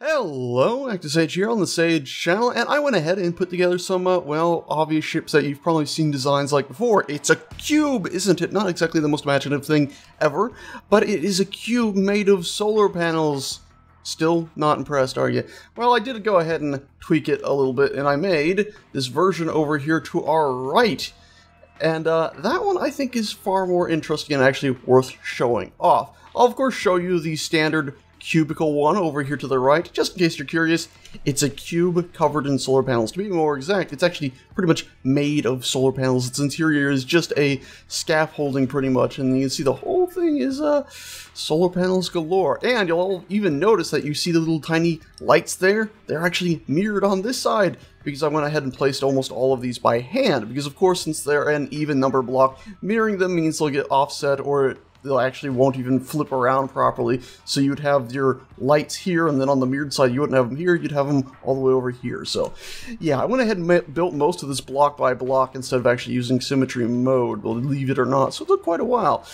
Hello, ActiveSage here on the Sage channel, and I went ahead and put together some, well, obvious ships that you've probably seen designs like before. It's a cube, isn't it? Not exactly the most imaginative thing ever, but it is a cube made of solar panels. Still not impressed, are you? Well, I did go ahead and tweak it a little bit, and I made this version over here to our right. And that one I think is far more interesting and actually worth showing off. I'll of course show you the standard cubical one over here to the right, just in case you're curious. It's a cube covered in solar panels. To be more exact, it's actually pretty much made of solar panels. Its interior is just a scaffolding pretty much, and you can see the whole thing is solar panels galore. And you'll even notice that you see the little tiny lights there. They're actually mirrored on this side, because I went ahead and placed almost all of these by hand, because of course since they're an even number block, mirroring them means they'll get offset or they'll actually won't even flip around properly. So you'd have your lights here, and then on the mirrored side you wouldn't have them here, you'd have them all the way over here. So yeah, I went ahead and built most of this block by block instead of actually using symmetry mode, believe it or not, so it took quite a while.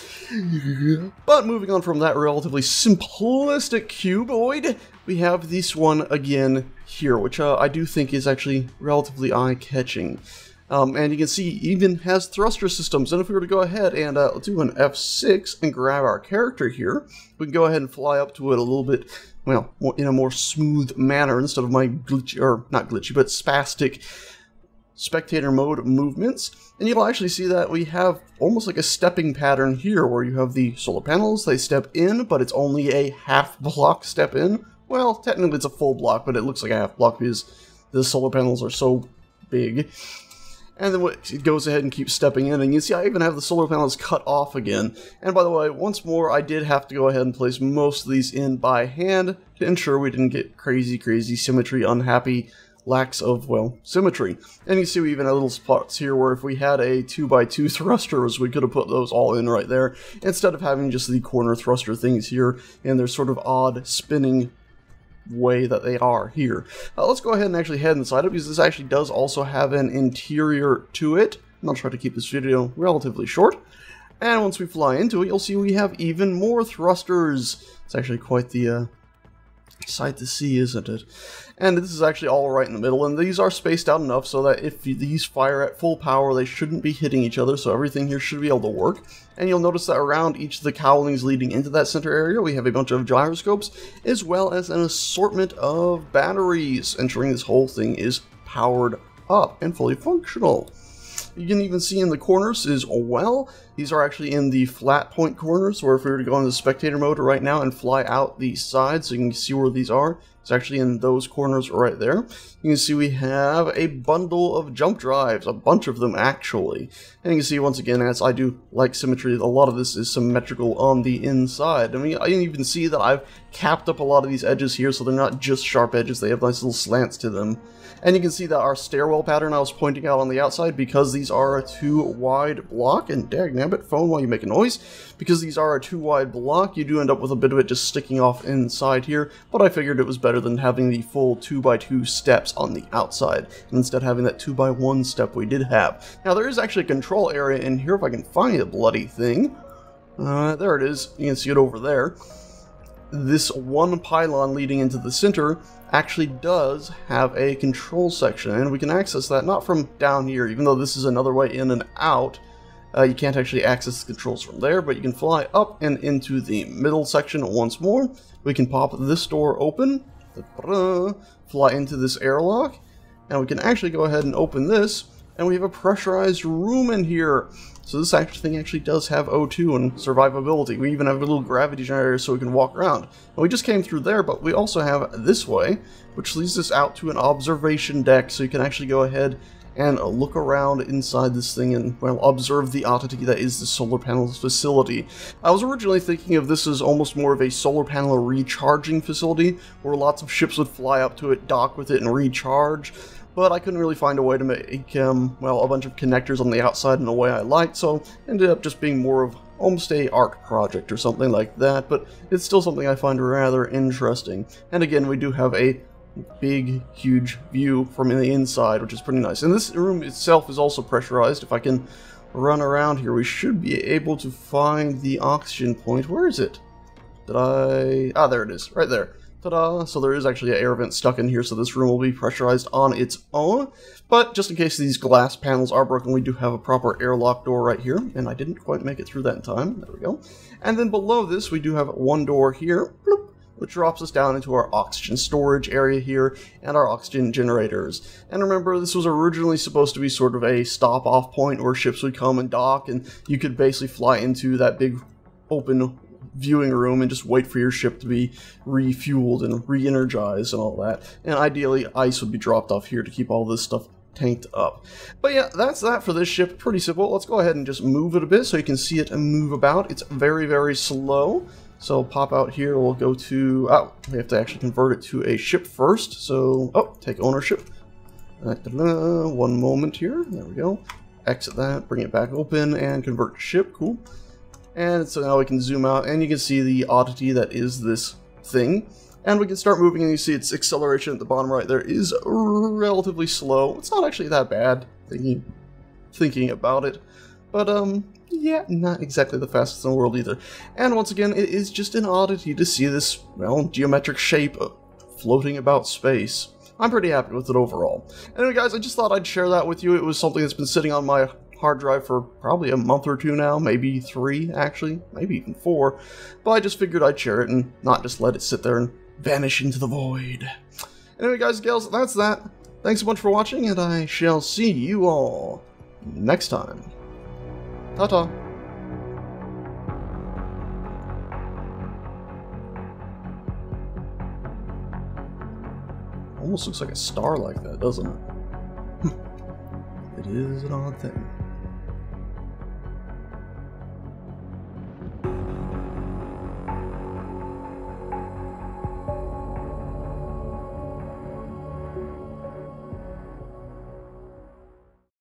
But moving on from that relatively simplistic cuboid, we have this one again here, which I do think is actually relatively eye-catching. And you can see it even has thruster systems, and if we were to go ahead and do an F6 and grab our character here, we can go ahead and fly up to it a little bit, well, in a more smooth manner instead of my glitchy, or not glitchy, but spastic spectator mode movements. And you'll actually see that we have almost like a stepping pattern here, where you have the solar panels, they step in, but it's only a half block step in. Well, technically it's a full block, but it looks like a half block because the solar panels are so big. And then it goes ahead and keeps stepping in, and you see I even have the solar panels cut off again. And by the way, once more, I did have to go ahead and place most of these in by hand to ensure we didn't get crazy symmetry, unhappy lacks of, well, symmetry. And you see we even have little spots here where if we had a 2x2 thrusters, we could have put those all in right there, instead of having just the corner thruster things here, and their sort of odd spinning way that they are here. Let's go ahead and actually head inside it, because this actually does also have an interior to it. And I'll try to keep this video relatively short. And once we fly into it, you'll see we have even more thrusters. It's actually quite the sight to see, isn't it? And this is actually all right in the middle, and these are spaced out enough so that if these fire at full power, they shouldn't be hitting each other, so everything here should be able to work. And you'll notice that around each of the cowlings leading into that center area, we have a bunch of gyroscopes, as well as an assortment of batteries, ensuring this whole thing is powered up and fully functional. You can even see in the corners as well, these are actually in the flat point corners, where if we were to go into spectator mode right now and fly out these sides so you can see where these are, it's actually in those corners right there. You can see we have a bundle of jump drives, a bunch of them actually. And you can see once again, as I do like symmetry, a lot of this is symmetrical on the inside. I mean, I can even see that I've capped up a lot of these edges here so they're not just sharp edges, they have nice little slants to them. And you can see that our stairwell pattern I was pointing out on the outside, because these are a 2-wide block, and dagnabbit, phone while you make a noise, because these are a 2-wide block, you do end up with a bit of it just sticking off inside here, but I figured it was better than having the full 2x2 steps on the outside, and instead having that 2x1 step we did have. Now there is actually a control area in here if I can find the bloody thing. There it is, you can see it over there. This one pylon leading into the center actually does have a control section, and we can access that not from down here, even though this is another way in and out. You can't actually access the controls from there, but you can fly up and into the middle section once more. We can pop this door open, fly into this airlock, and we can actually go ahead and open this, and we have a pressurized room in here. So this thing actually does have O2 and survivability. We even have a little gravity generator so we can walk around. And we just came through there, but we also have this way, which leads us out to an observation deck, so you can actually go ahead and look around inside this thing and, well, observe the oddity that is the solar panels facility. I was originally thinking of this as almost more of a solar panel recharging facility, where lots of ships would fly up to it, dock with it, and recharge. But I couldn't really find a way to make, well, a bunch of connectors on the outside in a way I liked, so ended up just being more of almost a art project or something like that, but it's still something I find rather interesting. And again, we do have a big, huge view from the inside, which is pretty nice. And this room itself is also pressurized. If I can run around here, we should be able to find the oxygen point. Where is it? Did I... Ah, there it is, right there. Ta-da! So there is actually an air vent stuck in here, so this room will be pressurized on its own. But just in case these glass panels are broken, we do have a proper airlock door right here, and I didn't quite make it through that in time. There we go. And then below this, we do have one door here, bloop, which drops us down into our oxygen storage area here, and our oxygen generators. And remember, this was originally supposed to be sort of a stop-off point where ships would come and dock, and you could basically fly into that big open viewing room and just wait for your ship to be refueled and re-energized and all that. And ideally, ice would be dropped off here to keep all this stuff tanked up. But yeah, that's that for this ship. Pretty simple. Let's go ahead and just move it a bit so you can see it move about. It's very, very slow. So pop out here, we'll go to, oh, we have to actually convert it to a ship first. So, oh, take ownership. One moment here, there we go. Exit that, bring it back open, and convert to ship, cool. And so now we can zoom out, and you can see the oddity that is this thing. And we can start moving, and you see its acceleration at the bottom right there is relatively slow. It's not actually that bad, thinking about it. But, yeah, not exactly the fastest in the world either. And once again, it is just an oddity to see this, well, geometric shape floating about space. I'm pretty happy with it overall. Anyway, guys, I just thought I'd share that with you. It was something that's been sitting on my hard drive for probably a month or two now, maybe 3, actually, maybe even 4. But I just figured I'd share it and not just let it sit there and vanish into the void. Anyway, guys and gals, that's that. Thanks so much for watching, and I shall see you all next time. Ta-ta. Almost looks like a star like that, doesn't it? It is an odd thing.